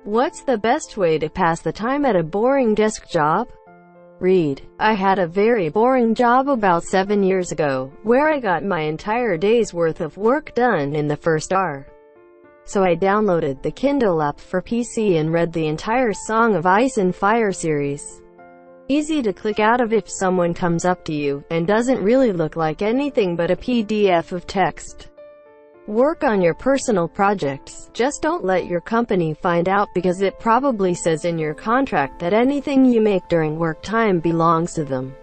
What's the best way to pass the time at a boring desk job? Read. I had a very boring job about 7 years ago, where I got my entire day's worth of work done in the first hour. So I downloaded the Kindle app for PC and read the entire Song of Ice and Fire series. Easy to click out of if someone comes up to you, and doesn't really look like anything but a PDF of text. Work on your personal projects. Just don't let your company find out, because it probably says in your contract that anything you make during work time belongs to them.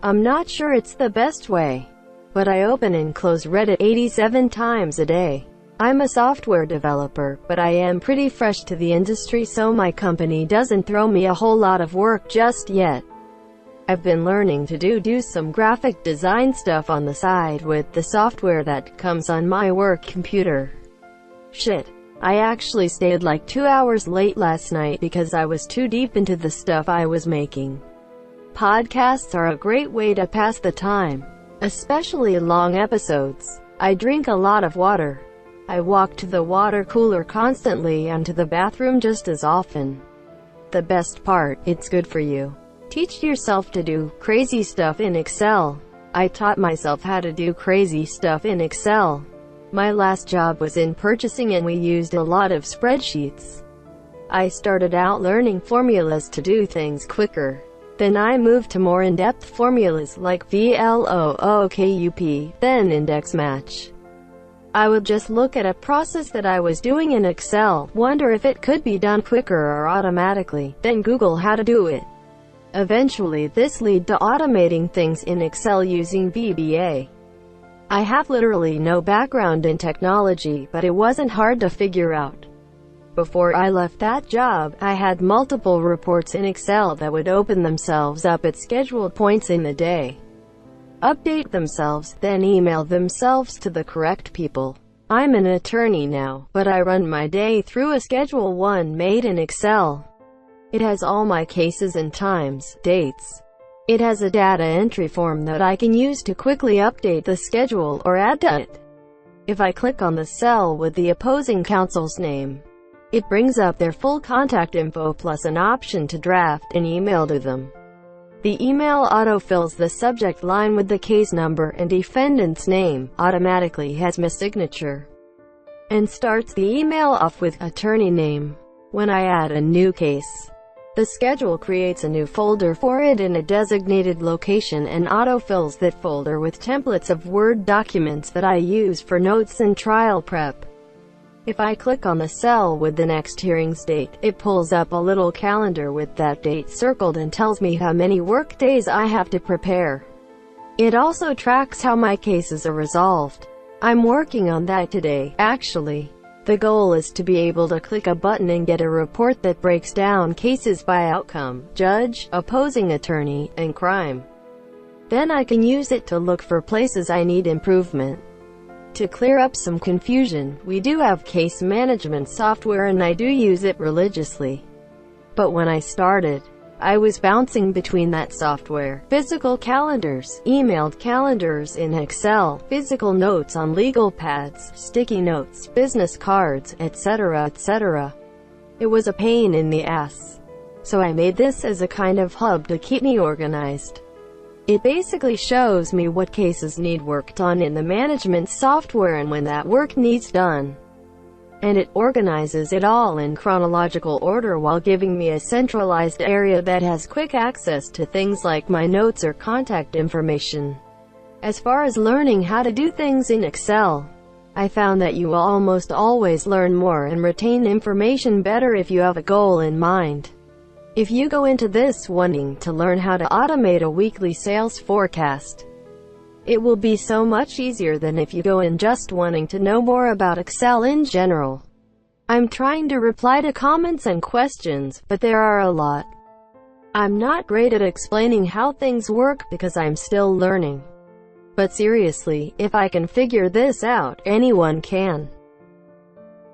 I'm not sure it's the best way, but I open and close Reddit 87 times a day. I'm a software developer, but I am pretty fresh to the industry, so my company doesn't throw me a whole lot of work just yet. I've been learning to do some graphic design stuff on the side with the software that comes on my work computer. Shit. I actually stayed like 2 hours late last night because I was too deep into the stuff I was making. Podcasts are a great way to pass the time, especially long episodes. I drink a lot of water. I walk to the water cooler constantly and to the bathroom just as often. The best part, it's good for you. Teach yourself to do crazy stuff in Excel. I taught myself how to do crazy stuff in Excel. My last job was in purchasing and we used a lot of spreadsheets. I started out learning formulas to do things quicker. Then I moved to more in-depth formulas like VLOOKUP, then index match. I would just look at a process that I was doing in Excel, wonder if it could be done quicker or automatically, then Google how to do it. Eventually this led to automating things in Excel using VBA. I have literally no background in technology, but it wasn't hard to figure out. Before I left that job, I had multiple reports in Excel that would open themselves up at scheduled points in the day, update themselves, then email themselves to the correct people. I'm an attorney now, but I run my day through a Schedule 1 made in Excel. It has all my cases and times, dates. It has a data entry form that I can use to quickly update the schedule or add to it. If I click on the cell with the opposing counsel's name, it brings up their full contact info plus an option to draft an email to them. The email autofills the subject line with the case number and defendant's name, automatically has my signature, and starts the email off with attorney name. When I add a new case, the schedule creates a new folder for it in a designated location and autofills that folder with templates of Word documents that I use for notes and trial prep. If I click on the cell with the next hearing's date, it pulls up a little calendar with that date circled and tells me how many work days I have to prepare. It also tracks how my cases are resolved. I'm working on that today, actually. The goal is to be able to click a button and get a report that breaks down cases by outcome, judge, opposing attorney, and crime. Then I can use it to look for places I need improvement. To clear up some confusion, we do have case management software and I do use it religiously. But when I started, I was bouncing between that software, physical calendars, emailed calendars in Excel, physical notes on legal pads, sticky notes, business cards, etc., etc. It was a pain in the ass. So I made this as a kind of hub to keep me organized. It basically shows me what cases need worked on in the management software and when that work needs done. And it organizes it all in chronological order while giving me a centralized area that has quick access to things like my notes or contact information. As far as learning how to do things in Excel, I found that you will almost always learn more and retain information better if you have a goal in mind. If you go into this wanting to learn how to automate a weekly sales forecast, it will be so much easier than if you go in just wanting to know more about Excel in general. I'm trying to reply to comments and questions, but there are a lot. I'm not great at explaining how things work because I'm still learning. But seriously, if I can figure this out, anyone can.